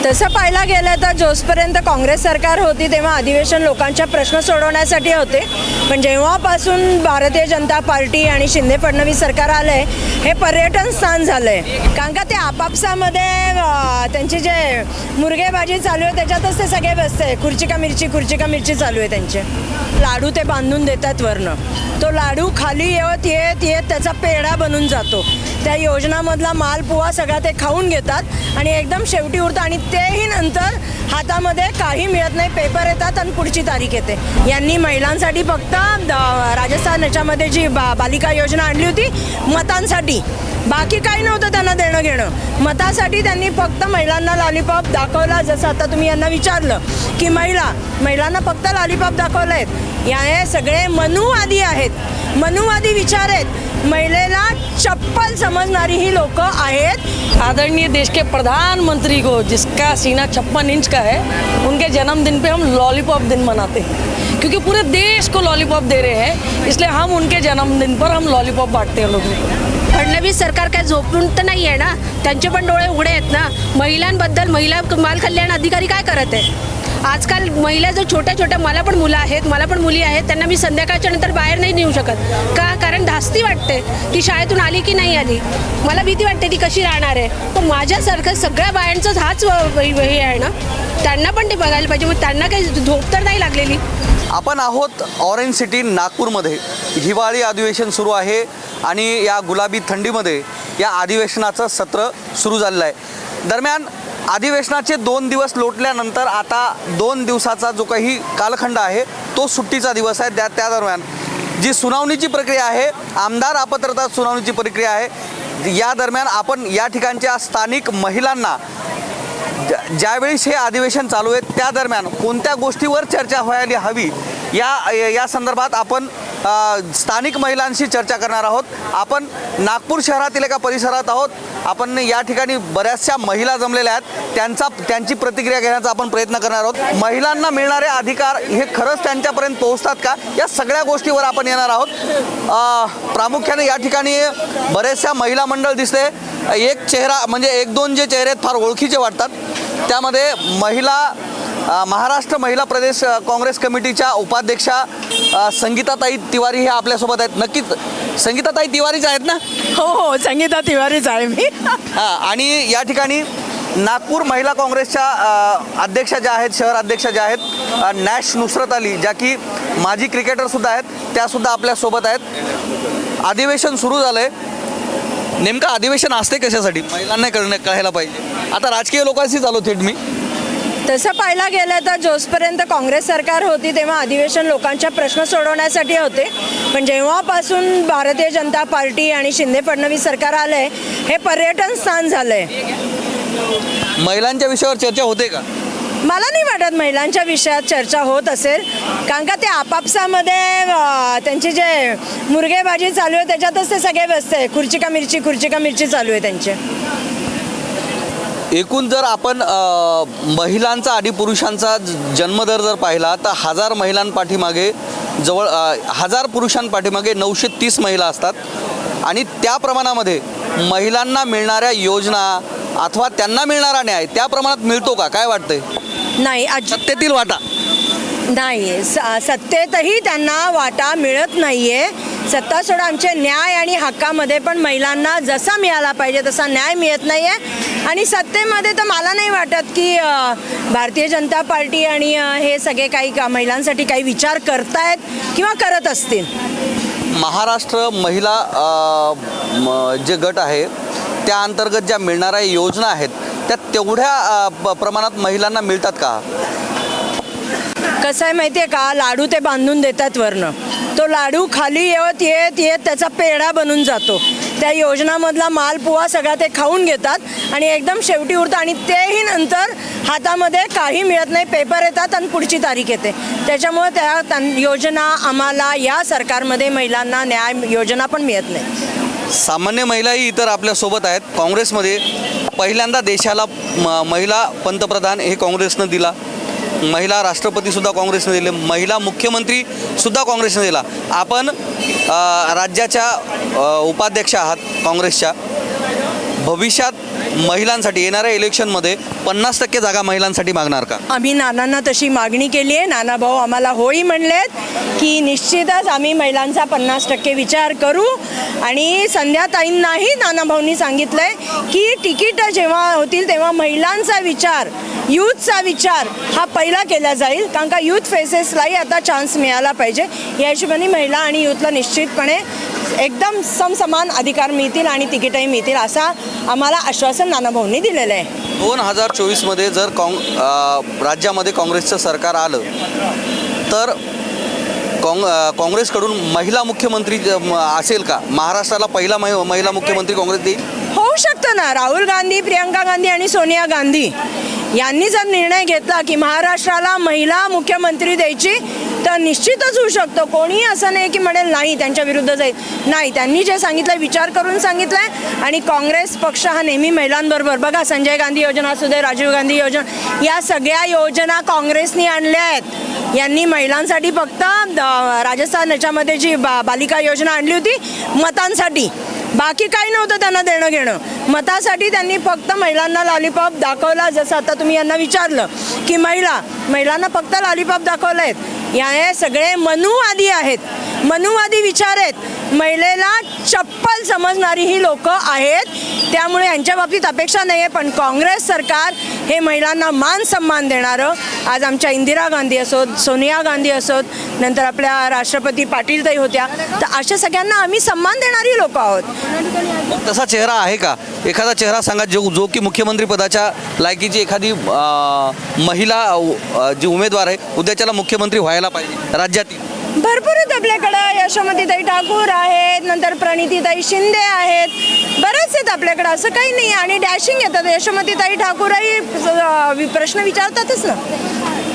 तसं पाहायला गेलं तर जोपर्यंत काँग्रेस सरकार होती तेव्हा अधिवेशन लोकांच्या प्रश्न सोडवण्यासाठी होते, पण जेव्हापासून भारतीय जनता पार्टी आणि शिंदे फडणवीस सरकार आलं आहे हे पर्यटन स्थान झालं आहे. कारण का ते आपापसामध्ये त्यांची जे मुर्गेबाजी चालू आहे त्याच्यातच ते सगळे बसते. खुर्ची का मिरची चालू आहे त्यांचे. लाडू ते बांधून देतात वरनं, तो लाडू खाली येत येत येत त्याचा पेढा बनून जातो. त्या योजनामधला मालपुवा सगळा ते खाऊन घेतात आणि एकदम शेवटी उरतं आणि तेही नंतर हातामध्ये काही मिळत नाही. पेपर येतात आणि पुढची तारीख येते. यांनी महिलांसाठी फक्त राजस्थान याच्यामध्ये जी बालिका योजना आणली होती मतांसाठी, बाकी काही नव्हतं त्यांना देणं घेणं. मतासाठी त्यांनी फक्त महिलांना लॉलीपॉप दाखवला. जसं आता तुम्ही यांना विचारलं की महिलांना फक्त लॉलीपॉप दाखवलं आहेत. या सगळे मनुवादी आहेत, मनुवादी विचार आहेत. महिलेला चप्पल समझनारी ही लोग आहेत. आदरणीय देश के प्रधानमंत्री को जिसका सीना 56 इंच का है, उनके जन्मदिन पे हम लॉलीपॉप दिन मनाते हैं, क्योंकि पूरे देश को लॉलीपॉप दे रहे हैं, इसलिए हम उनके जन्मदिन पर हम लॉलीपॉप बांटते हैं लोगों को. फडणवीस सरकार काय झोपून तर नाही आहे ना, त्यांचे पण डोळे उघडे आहेत ना. महिलांबद्दल महिला बाल कल्याण अधिकारी काय करत आहे आजकाल? महिला जो छोट्या छोट्या, मला पण मुलं आहेत, मला पण मुली आहेत, त्यांना मी संध्याकाळच्या नंतर बाहेर नाही नेऊ शकत का? कारण धास्ती वाटते की शाळेतून आली की नाही आली. मला भीती वाटते ती कशी राहणार आहे. पण माझ्यासारखं सगळ्या बायांचाच हाच हे आहे ना, त्यांना पण ते बघायला पाहिजे. मग त्यांना काही झोप तर नाही लागलेली. आपण आहोत ऑरेंज सिटी नागपूरमध्ये. हिवाळी अधिवेशन सुरू आहे आणि या गुलाबी थंडीमध्ये या अधिवेशनाचं सत्र सुरू झालेलं आहे. दरम्यान अधिवेशनाचे 2 दिवस लोटल्यानंतर आता 2 दिवसाचा जो काही कालखंड आहे तो सुट्टीचा दिवस आहे. त्या दरम्यान जी सुनावणीची प्रक्रिया आहे, आमदार अपात्रता सुनावणीची प्रक्रिया आहे, या दरम्यान आपण या ठिकाणच्या स्थानिक महिलांना ज्यावेळी हे अधिवेशन चालू आहे त्या दरम्यान कोणत्या गोष्टीवर चर्चा व्हायला हवी या संदर्भात आपण स्थानिक महिलांशी चर्चा करणार आहोत. आपण नागपूर शहरातील एका परिसरात आहोत. आपण या ठिकाणी बऱ्याचशा महिला जमलेल्या आहेत, त्यांची प्रतिक्रिया घेण्याचा आपण प्रयत्न करणार आहोत. महिलांना मिळणारे अधिकार हे खरंच त्यांच्यापर्यंत पोहोचतात का, या सगळ्या गोष्टीवर आपण येणार आहोत. प्रामुख्याने या ठिकाणी बरेचशा महिला मंडळ दिसते. एक चेहरा म्हणजे 1-2 जे चेहरे फार ओळखीचे वाटतात. त्यामध्ये महाराष्ट्र महिला प्रदेश काँग्रेस कमिटीच्या उपाध्यक्षा संगीताताई तिवारी हे आपल्यासोबत आहेत. नक्कीच संगीताताई तिवारीच आहेत ना? हो, संगीता तिवारीच आहे मी. आणि या ठिकाणी नागपूर महिला काँग्रेसच्या अध्यक्षा ज्या आहेत, शहर अध्यक्षा ज्या आहेत, नॅश नुसरत अली, ज्या की माजी क्रिकेटरसुद्धा आहेत, त्यासुद्धा आपल्यासोबत आहेत. अधिवेशन सुरू झालं आहे. नेमकं अधिवेशन असते कशासाठी महिलांना कळायला पाहिजे. आता राजकीय लोकांशी चालू थेट मी. तसं पाहायला गेलं तर जोपर्यंत काँग्रेस सरकार होती तेव्हा अधिवेशन लोकांच्या प्रश्न सोडवण्यासाठी होते, पण जेव्हापासून भारतीय जनता पार्टी आणि शिंदे फडणवीस सरकार आलं आहे हे पर्यटन स्थान झालं आहे. महिलांच्या विषयावर चर्चा होते का? मला नाही वाटत महिलांच्या विषयात चर्चा होत असेल, कारण का ते आपापसामध्ये त्यांची जे मुर्गेबाजी चालू आहे त्याच्यातच ते सगळे बसते. खुर्ची का मिरची चालू आहे त्यांचे. एकूण जर आपण महिलांचा आणि पुरुषांचा जन्मदर जर पाहिला तर 1000 महिलांपाठीमागे जवळ 1000 पुरुषांपाठीमागे 930 महिला असतात. आणि त्या प्रमाणामध्ये महिलांना मिळणाऱ्या योजना अथवा त्यांना मिळणारा न्याय त्या प्रमाणात मिळतो का, काय वाटतंय? नाही, सत्तेतील वाटा नाही, सत्तेतही त्यांना वाटा मिळत नाहीये. सत्ता सोडा, आमचे न्याय आणि हक्कामध्ये पण महिलांना जसा मिळाला पाहिजे तसा न्याय मिळत नाही आहे. आणि सत्तेमध्ये तर मला नाही वाटत की भारतीय जनता पार्टी आणि हे सगळे काही महिलांसाठी काही विचार करतायत किंवा करत असतील. महाराष्ट्र महिला जे गट आहे त्या अंतर्गत ज्या मिळणाऱ्या योजना आहेत त्या तेवढ्या प्रमाणात महिलांना मिळतात का? कसं आहे माहिती आहे का, लाडू ते बांधून देतात वरनं, तो लाडू खाली येत येत येत त्याचा पेढा बनून जातो. त्या योजनामधला मालपुवा सगळा ते खाऊन घेतात आणि एकदम शेवटी उरतं आणि तेही नंतर हातामध्ये काही मिळत नाही. पेपर येतात आणि पुढची तारीख येते. त्याच्यामुळे त्या योजना आम्हाला या सरकारमध्ये महिलांना न्याय योजना पण मिळत नाही. सामान्य महिलाही इतर आपल्यासोबत आहेत. काँग्रेसमध्ये पहिल्यांदा देशाला महिला पंतप्रधान हे काँग्रेसनं दिला, महिला राष्ट्रपतीसुद्धा काँग्रेसने दिले, महिला मुख्यमंत्रीसुद्धा काँग्रेसने दिला. आपण राज्याच्या उपाध्यक्ष आहात काँग्रेसच्या. भविष्यात महिलांसाठी येणाऱ्या इलेक्शनमध्ये 50% जागा महिलांसाठी मागणार का? आम्ही नानांना तशी मागणी केली आहे. नाना भाऊ आम्हाला होई म्हणलेत की निश्चितच आम्ही महिलांचा 50% विचार करू. आणि संध्याताईंनाही नाना भाऊंनी सांगितलं आहे की तिकीटं जेव्हा होतील तेव्हा महिलांचा विचार, यूथचा विचार हा पहिला केला जाईल. कारण का यूथ फेसेसलाही आता चान्स मिळाला पाहिजे. या हिशोबाने महिला आणि यूथला निश्चितपणे एकदम समसमान अधिकार मिळतील आणि तिकीटही मिळतील असा आम्हाला आश्वासन नाना भाऊंनी दिलेलं आहे. 2024मध्ये जर राज्यामध्ये काँग्रेसचं सरकार आलं तर काँग्रेसकडून महिला मुख्यमंत्री असेल का? महाराष्ट्राला पहिला महिला मुख्यमंत्री काँग्रेस देईल? होऊ शकतं ना. राहुल गांधी, प्रियंका गांधी आणि सोनिया गांधी यांनी जर निर्णय घेतला की महाराष्ट्राला महिला मुख्यमंत्री द्यायची तर निश्चितच होऊ शकतो. कोणीही असं नाही की म्हणेल नाही त्यांच्या विरुद्ध जाईल. नाही, त्यांनी जे सांगितलं विचार करून सांगितलं आहे. आणि काँग्रेस पक्ष हा नेहमी महिलांबरोबर, बघा संजय गांधी योजना असू दे, राजीव गांधी योजना, या सगळ्या योजना काँग्रेसनी आणल्या आहेत. यांनी महिलांसाठी फक्त राजस्थान याच्यामध्ये जी बालिका योजना आणली होती मतांसाठी, बाकी काही नव्हतं त्यांना देणं घेणं. मतासाठी त्यांनी फक्त महिलांना लॉलीपॉप दाखवला. जसं आता तुम्ही यांना विचारलं की महिलांना फक्त लॉलीपॉप दाखवलं आहेत. हे सगळे मनुवादी आहेत, मनुवादी विचार आहेत. महिलेला चप्पल समजणारी ही लोक आहेत. त्यामुळे यांच्या बाबतीत अपेक्षा नाही आहे. पण काँग्रेस सरकार हे महिलांना मान सन्मान देणारं, आज आमच्या इंदिरा गांधी असोत, सोनिया गांधी असोत, नंतर आपल्या राष्ट्रपती पाटीलताई होत्या, तर अशा सगळ्यांना आम्ही सन्मान देणारी लोक आहोत. मग तसा चेहरा आहे का? एखादा चेहरा सांगा जो की मुख्यमंत्री पदाच्या लायकीची एखादी महिला जी उमेदवार आहे उद्याच्याला मुख्यमंत्री व्हायला पाहिजे राज्यातील. भरपूर आहेत आपल्याकडं. यशोमतीताई ठाकूर आहेत, नंतर प्रणितीताई शिंदे आहेत, बरेच आहेत आपल्याकडं, असं काही नाही. आणि डॅशिंग येतात. यशोमतीताई ठाकूरही प्रश्न विचारतातच ना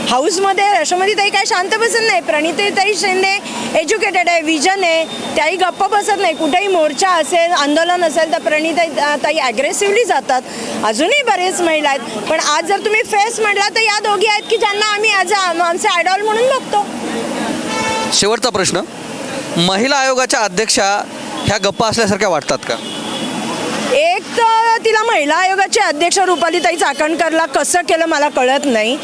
हाऊसमध्ये. यशोमतीताई काय शांत बसत नाही. प्रणितीताई शिंदे एज्युकेटेड आहे, विजन आहे, त्याही गप्प बसत नाही. कुठेही मोर्चा असेल, आंदोलन असेल तर प्रणितीताई ॲग्रेसिव्हली जातात. अजूनही बरेच महिला आहेत. पण आज जर तुम्ही फेस म्हटला तर या दोघी आहेत की ज्यांना आम्ही आमचे आयडॉल म्हणून बघतो. शेवटचा प्रश्न, महिला आयोगाच्या अध्यक्षा ह्या गप्पा असल्यासारख्या वाटतात का? एक तर तिला महिला आयोगाचे अध्यक्ष रुपालीताई चाकणकरला कसं केलं मला कळत नाही.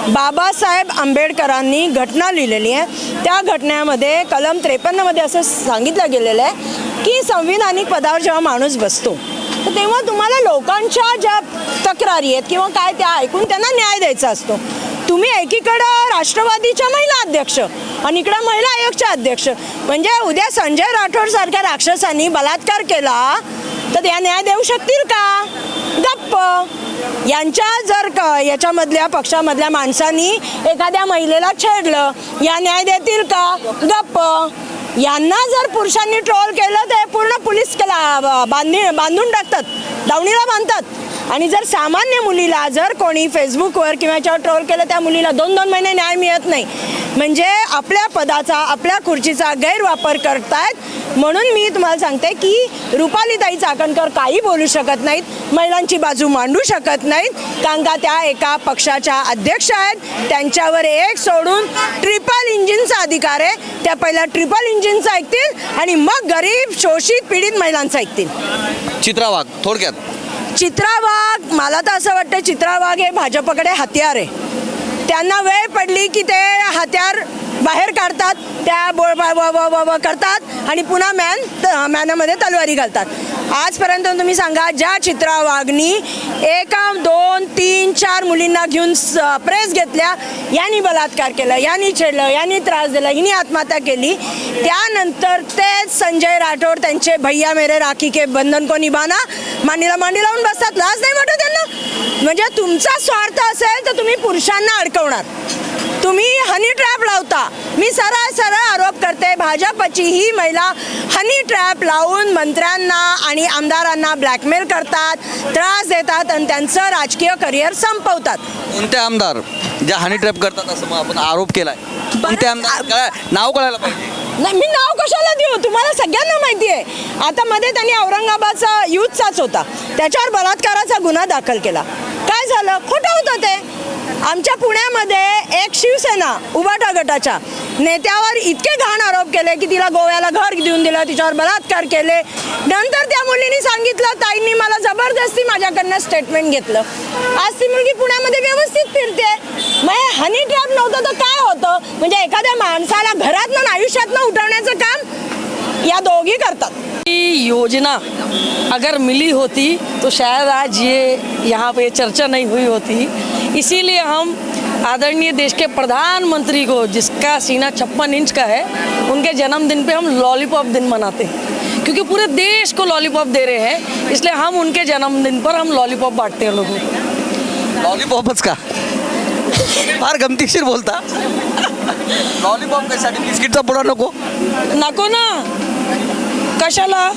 बाबासाहेब आंबेडकरांनी घटना लिहिलेली आहे. त्या घटनेमध्ये कलम 53मध्ये असं सांगितलं गेलेलं आहे की संविधानिक पदावर जेव्हा माणूस बसतो तर तेव्हा तुम्हाला लोकांच्या ज्या तक्रारी आहेत किंवा काय त्या ऐकून त्यांना न्याय द्यायचा असतो. तुम्ही एकीकडं राष्ट्रवादीच्या महिला अध्यक्ष आणि इकडं महिला आयोगच्या अध्यक्ष, म्हणजे उद्या संजय राठोड सारख्या राक्षसांनी बलात्कार केला तर या न्याय देऊ शकतील का? गप्प. यांच्या जर याच्यामधल्या पक्षामधल्या माणसांनी एखाद्या महिलेला छेडलं, या न्याय देतील का? गप्प. यांना जर पुरुषांनी ट्रोल केलं तर पूर्ण पोलीस बांधून टाकतात, दावणीला बांधतात. आणि जर सामान्य मुलीला जर कोणी फेसबुकवर किंवा याच्यावर ट्रोल केलं त्या मुलीला 2-2 महिने न्याय मिळत नाही. म्हणजे आपल्या पदाचा, आपल्या खुर्चीचा गैरवापर करतायत. म्हणून मी तुम्हाला सांगते की रुपालीताई चाकणकर काही बोलू शकत नाहीत, महिलांची बाजू मांडू शकत नाहीत, कारण का त्या एका पक्षाच्या अध्यक्ष आहेत. त्यांच्यावर एक सोडून ट्रिपल इंजिनचा अधिकार आहे. त्या पहिला ट्रिपल इंजिनचा ऐकतील आणि मग गरीब, शोषित, पीडित महिलांचं ऐकतील. चित्रा वाघ, थोडक्यात चित्रा वाघ, मला तर असं वाटतं चित्रा वाघ हे भाजपकडे हत्यार आहे. त्यांना वेळ पडली की ते हत्यार बाहेर काढतात, त्या करतात आणि पुन्हा मॅनामध्ये तलवारी घालतात. आजपर्यंत तुम्ही सांगा ज्या चित्रा वाघनी 1, 2, 3, 4 मुलींना घेऊन प्रेस घेतल्या, यांनी बलात्कार केलं, यांनी छेडलं, यांनी त्रास दिला, हिने आत्महत्या केली. त्यानंतर तेच संजय राठोड त्यांचे भैया मेरे राखी के बंधन को निभाना मांडीला मांडी लावून बसतात. लाज नाही वाटत त्यांना? म्हणजे तुमचा स्वार्थ असेल तर तुम्ही पुरुषांना अडकवणार, तुम्ही हनी ट्रॅप लावता. मी सरळ आरोप करते भाजपची ही महिला हनी ट्रॅप लावून मंत्र्यांना आणि आमदारांना ब्लॅकमेल करतात, त्रास देतात आणि त्यांचं राजकीय करिअर संपवतात. कोणते आमदार ज्या हनी ट्रॅप करतात असं आपण आरोप केलाय? कोणते आमदार नाव कळायला पाहिजे. नाही, मी नाव कशाला देऊ? तुम्हाला सगळ्यांना माहिती आहे. आता मध्ये त्यांनी औरंगाबादचा यूथचाच होता, त्याच्यावर बलात्काराचा गुन्हा दाखल केला. काय झालं? खोटं होतं ते. आमच्या पुण्यामध्ये एक शिवसेना उबाटा गटाच्या नेत्यावर इतके घाण आरोप केले की तिला गोव्याला घर देऊन दिलं, तिच्यावर बलात्कार केले. नंतर त्या मुलीने सांगितलं ताईंनी मला जबरदस्ती माझ्याकडनं स्टेटमेंट घेतलं. आज ती मुलगी पुण्यामध्ये व्यवस्थित फिरते. मग हनी ट्रॅप नव्हतं तर काय होतं? म्हणजे एखाद्या माणसाला घरातनं आयुष्यातनं उठवण्याचं काम या दोघी करतात. ये योजना अगर मिली होती तो शायद आज ये यहाँ पे चर्चा नहीं हुई होती. इसीलिए हम आदरणीय देश के प्रधानमंत्री को, जिसका सीना 56 इंच का है, उनके जन्मदिन पे हम लॉलीपॉप दिन मनाते हैं. क्योंकि पूरे देश को लॉलीपॉप दे रहे हैं, इसलिए हम उनके जन्मदिन पर हम लॉलीपॉप बांटते हैं लोगों को. लॉलीपॉपच का? फार गमतीशीर बोलता. लॉलीपॉप कशासाठी? बिस्किटचा पुडा नको? नको ना, कशाला?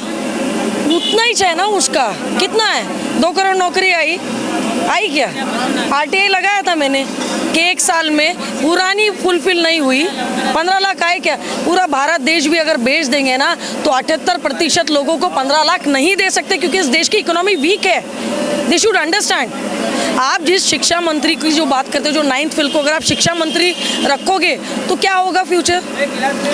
उतना ही है ना उसका. कितना है? 2 करोड़ नौकरी आई क्या? RTI लगाया था मैंने कि 1 साल में पुरानी फुलफिल नहीं हुई. 15 लाख आए क्या? पूरा भारत देश भी अगर बेच देंगे ना तो 78% लोगों को 15 लाख नहीं दे सकते, क्योंकि इस देश की इकोनॉमी वीक है. They should understand. आप जिस शिक्षा मंत्री की जो बात करते हो, जो 9th फिल को अगर आप शिक्षा मंत्री रखोगे तो क्या होगा फ्यूचर?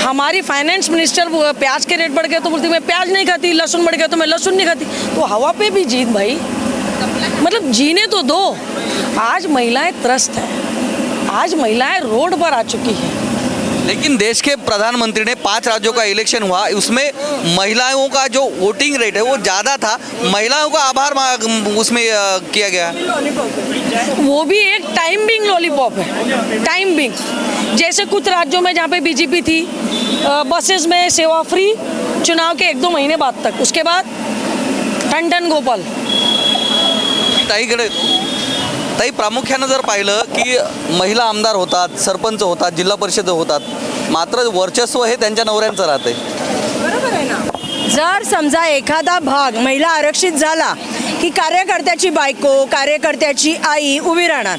हमारी फाइनेंस मिनिस्टर प्याज के रेट बढ़ गए तो बोलती मैं प्याज नहीं खाती, लहसुन बढ़ गया तो मैं लहसुन नहीं खाती. तो हवा पे भी जीत भाई, मतलब जीने तो दो. आज महिलाएं त्रस्त हैं, आज महिलाएं रोड पर आ चुकी हैं. लेकिन देश के प्रधानमंत्री ने 5 राज्यों का इलेक्शन हुआ, उसमें महिलाओं का जो वोटिंग रेट है वो ज़्यादा था. महिलाओं का आभार उसमें किया गया. वो भी एक टाइम बिंग लॉलीपॉप है. टाइम बिंग जैसे कुछ राज्यों में जहाँ पे बीजेपी थी, बसेस में सेवा फ्री चुनाव के 1-2 महीने बाद तक. उसके बाद टंडन गोपाल. ताई प्रामुख्यानं जर पाहिलं की महिला आमदार होतात, सरपंच होतात, जिल्हा परिषद होतात, मात्र वर्चस्व हे त्यांच्या नवऱ्यांचं राहते. बरोबर आहे ना. जर समजा एखादा भाग महिला आरक्षित झाला की कार्यकर्त्याची बायको, कार्यकर्त्याची आई उभी राहणार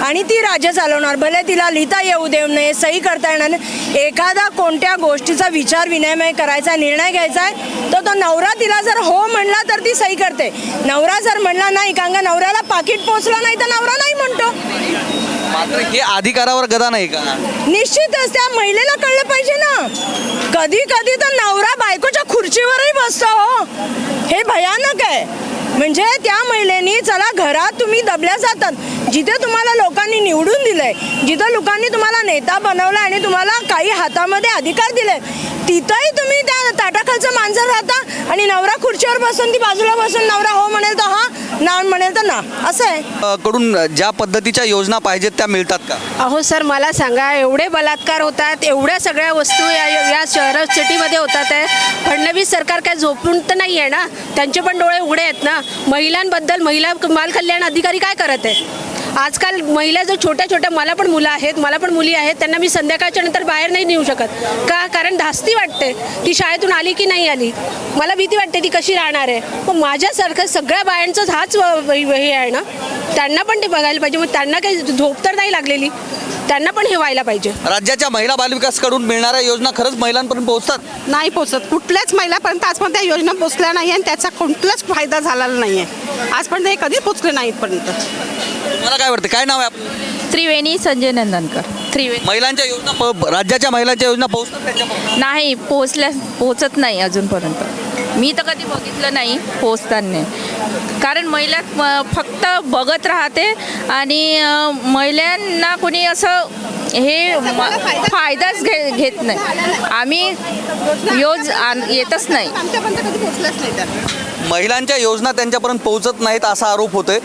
आणि ती राज्य चालवणार. भले तिला लिहिता येऊ देऊ नये, सही करता येणार नाही. एखादा कोणत्या गोष्टीचा विचार विनिमय करायचा, निर्णय घ्यायचा आहे तर तो नवरा तिला जर हो म्हणला तर ती सही करते. नवरा जर म्हणला नाही, कारण का नवऱ्याला पाकिट पोचलं नाही तर नवरा नाही म्हणतो. मात्र हे अधिकारावर गदा नाही का? निश्चितच त्या महिलेला कळलं पाहिजे ना. कधी कधी तर नवरा बायकोच्या खुर्चीवरही बसतो हो. हे भयानक आहे. म्हणजे त्या महिलेनी चला घरात तुम्ही दबल्या जातात, जिथे तुम्हाला लोकांनी निवडून दिलंय, जिथं लोकांनी तुम्हाला नेता बनवलं आणि तुम्हाला काही हातामध्ये अधिकार दिले, तिथंही तुम्ही त्या ताटाखालचं मांजर राहता आणि नवरा खुर्चीवर बसून ती बाजूला बसून नवरा हो म्हणेल तर हा, ना म्हणेल तर ना, असं आहे. कडून ज्या पद्धतीच्या योजना पाहिजेत त्या मिळतात का? अहो सर, मला सांगा, एवढे बलात्कार होतात, एवढ्या सगळ्या वस्तू या शहर सिटीमध्ये होतात आहे. फडणवीस सरकार काय झोपून तर नाही आहे ना? त्यांचे पण डोळे उघडे आहेत ना. महिलांबद्दल महिला बाल कल्याण अधिकारी काय करत आहे? आजकाल महिला जो छोट्या मला पण मुलं आहेत, मला पण मुली आहेत, त्यांना मी संध्याकाळच्या नंतर बाहेर नाही नेऊ शकत का? कारण धास्ती वाटते. ती शाळेतून आली की नाही आली, मला भीती वाटते ती कशी राहणार आहे. मग माझ्यासारखं सगळ्या बायांचंच हाच हे आहे ना. त्यांना पण ते बघायला पाहिजे. मग त्यांना काही झोप तर नाही लागलेली, त्यांना पण हे व्हायला पाहिजे. राज्याच्या महिला बालविकासकडून मिळणाऱ्या योजना खरंच महिलांपर्यंत पोहोचतात? नाही पोचत. कुठल्याच महिलापर्यंत आजपर्यंत त्या योजना पोचल्या नाही आणि त्याचा कोणताच फायदा झालेला नाही आहे. आजपर्यंत हे कधीच पोचले नाहीत पर्यंत. तुम्हाला काय वाटतं, काय नाव आहे आपलं? त्रिवेणी संजय नंदनकर. त्रिवेणी महिलांच्या योजना, राज्याच्या महिलांच्या योजना पोहोचतात त्यांच्यापर्यंत? नाही पोचत नाही अजूनपर्यंत. मी तर कधी बघितलं नाही पोचताना. कारण महिला फक्त बघत राहते आणि महिलांना कोणी असं हे फायदाच घेत नाही. आम्ही येतच नाही. आमच्यापर्यंत कधी पोचलंच नाही तर. महिलांच्या योजना त्यांच्यापर्यंत पोहोचत नाहीत असा आरोप होतोय.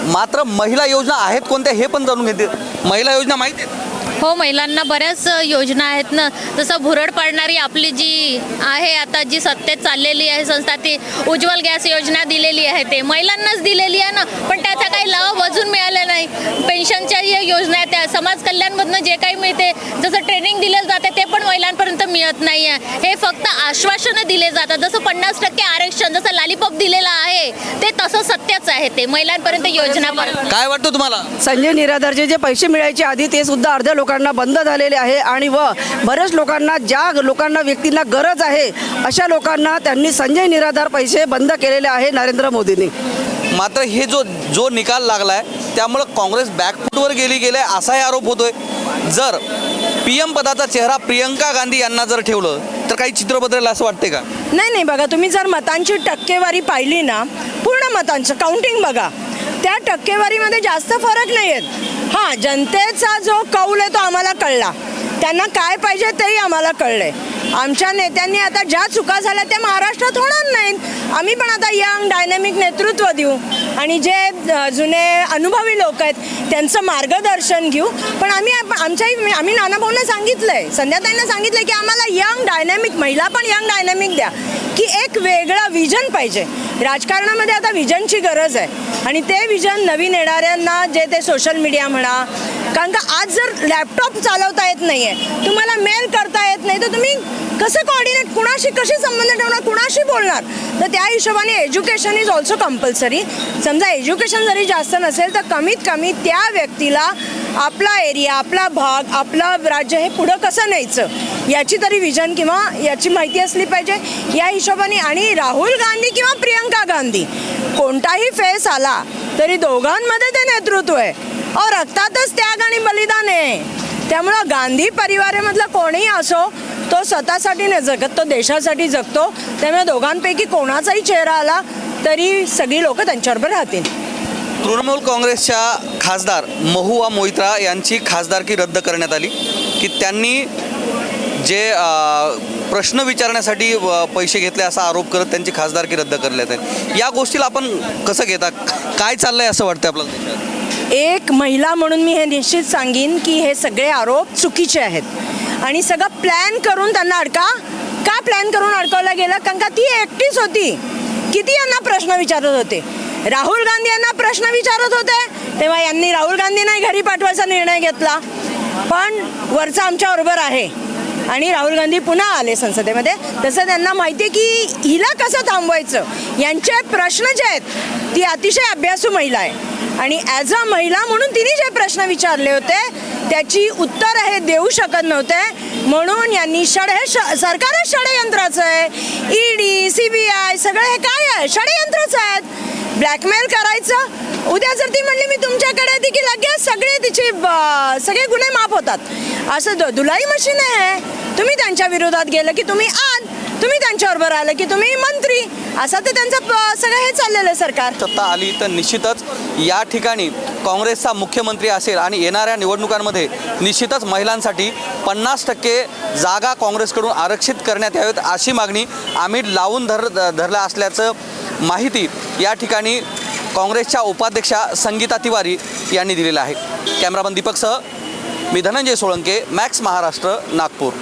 मात्र महिला योजना आहेत कोणत्या हे पण जाणून घेते. महिला योजना माहिती आहेत? हो, महिलांना बऱ्याच योजना आहेत ना. जसं भुरळ पाडणारी आपली जी आहे आता जी सत्तेत चाललेली आहे संस्था, ती उज्ज्वल गॅस योजना दिलेली आहे, ते महिलांनाच दिलेली आहे ना. पण त्याचा काही लाभ अजून मिळाला नाही. पेन्शनच्या या योजना आहेत, त्या समाज कल्याणमधनं जे काही मिळते, जसं ट्रेनिंग दिलं जाते ते पण महिलांपर्यंत मिळत नाही आहे. हे फक्त आश्वासनं दिले जातात. जसं 50% आरक्षण जसं लॉलीपॉप दिलेलं आहे ते तसं सत्याच आहे, ते महिलांपर्यंत योजना. काय वाटतं तुम्हाला? संजय निराधारचे जे पैसे मिळायचे आधी ते सुद्धा अर्ध्या लोकांना बंद झालेले आहे आणि बरेच लोकांना, ज्या लोकांना व्यक्तींना गरज आहे अशा लोकांना त्यांनी संजय निराधार पैसे बंद केलेले आहे नरेंद्र मोदींनी. मात्र हे जो निकाल लागला आहे त्यामुळं काँग्रेस बॅकफूटवर गेले असाही आरोप होतोय. जर PM पदाचा चेहरा प्रियंका गांधी यांना जर ठेवलं तर काही चित्र बदलेल असं वाटते का? नाही बघा, तुम्ही जर मतांची टक्केवारी पाहिली ना, पूर्ण मतांचं काउंटिंग बघा, त्या टक्केवारीमध्ये जास्त फरक नाही आहेत. हां, जनतेचा जो कौल आहे तो आम्हाला कळला, त्यांना काय पाहिजे तेही आम्हाला कळलंय. आमच्या नेत्यांनी आता ज्या चुका झाल्या त्या महाराष्ट्रात होणार नाहीत. आम्ही पण आता यंग डायनॅमिक नेतृत्व देऊ आणि जे जुने अनुभवी लोक आहेत त्यांचं मार्गदर्शन घेऊ. पण आम्ही नानाभाऊंना सांगितलंय, संध्याताईंना सांगितलंय की आम्हाला यंग डायनॅमिक, महिला पण यंग डायनॅमिक द्या, की एक वेगळा विजन पाहिजे. राजकारणामध्ये आता विजनची गरज आहे आणि ते विजन नवीन येणाऱ्यांना, जे ते सोशल मीडिया म्हणा, कारण का आज जर लॅपटॉप चालवता येत नाही आहे, तुम्हाला मेल करता येत नाही, तर तुम्ही कसं कोऑर्डिनेट, कुणाशी कसे संबंध ठेवणार, कुणाशी बोलणार. तर त्या हिशोबाने एज्युकेशन इज ऑल्सो कंपल्सरी. समजा एज्युकेशन जरी जास्त नसेल तर कमीत कमी त्या व्यक्तीला आपला एरिया, आपला भाग, आपलं राज्य हे पुढं कसं न्यायचं याची तरी विजन किंवा याची माहिती असली पाहिजे. या हिशोबाने आणि राहुल गांधी किंवा प्रियंका गांधी कोणताही फेस आला तरी दोघांमध्ये ते नेतृत्व आहे. रक्तातच त्याग आणि बलिदान आहे. त्यामुळं गांधी परिवारामधला कोणीही असो, तो स्वतःसाठी नाही जगत, तो देशासाठी जगतो. त्यामुळे दोघांपैकी कोणाचाही चेहरा आला तरी सगळी लोक त्यांच्याबरोबर राहतील. तृणमूल काँग्रेसच्या खासदार महुआ मोइत्रा यांची खासदारकी रद्द करण्यात आली की त्यांनी जे प्रश्न विचारण्यासाठी पैसे घेतले असा आरोप करत त्यांची खासदारकी रद्द करण्यात आली. या गोष्टीला आपण कसं घेता, काय चाललंय असं वाटतं आपल्याला देशात? एक महिला म्हणून मी हे निश्चित सांगीन की हे सगळे आरोप चुकीचे आहेत आणि सगळं प्लॅन करून त्यांना का प्लॅन करून अडकवलं गेलं, कारण का ती एकटीच होती. किती यांना प्रश्न विचारत होते. राहुल गांधी यांना प्रश्न विचारत होते तेव्हा यांनी राहुल गांधींना घरी पाठवायचा निर्णय घेतला. पण वरचा आमच्याबरोबर आहे आणि राहुल गांधी पुन्हा आले संसदेमध्ये. तसं त्यांना माहिती आहे की हिला कसं थांबवायचं. यांचे प्रश्न जे आहेत, ती अतिशय अभ्यासू महिला आहे आणि ॲज अ महिला म्हणून तिने जे प्रश्न विचारले होते त्याची उत्तरं हे देऊ शकत नव्हते. म्हणून यांनी सरकारच षडयंत्राचं आहे. ED, CBI सगळं हे काय आहे, षडयंत्रच आहेत. ब्लॅकमेल करायचं. उद्या जर ती म्हणली मी तुमच्याकडे येते की लगेच सगळे गुन्हे माफ होतात. असं धुलाई मशीन आहे. तुम्ही त्यांच्या विरोधात गेलं की तुम्ही तुम्ही त्यांच्याबरोबर आलं की तुम्ही मंत्री. असं तर त्यांचं सगळं हे चाललेलं आहे सरकार. सत्ता आली तर निश्चितच या ठिकाणी काँग्रेसचा मुख्यमंत्री असेल आणि येणाऱ्या निवडणुकांमध्ये निश्चितच महिलांसाठी 50% जागा काँग्रेसकडून आरक्षित करण्यात यावेत अशी मागणी आम्ही लावून धरला असल्याचं माहिती या ठिकाणी काँग्रेसच्या उपाध्यक्षा संगीता तिवारी यांनी दिलेलं आहे. कॅमेरामन दीपकसह मी धनंजय सोळंके, मॅक्स महाराष्ट्र, नागपूर.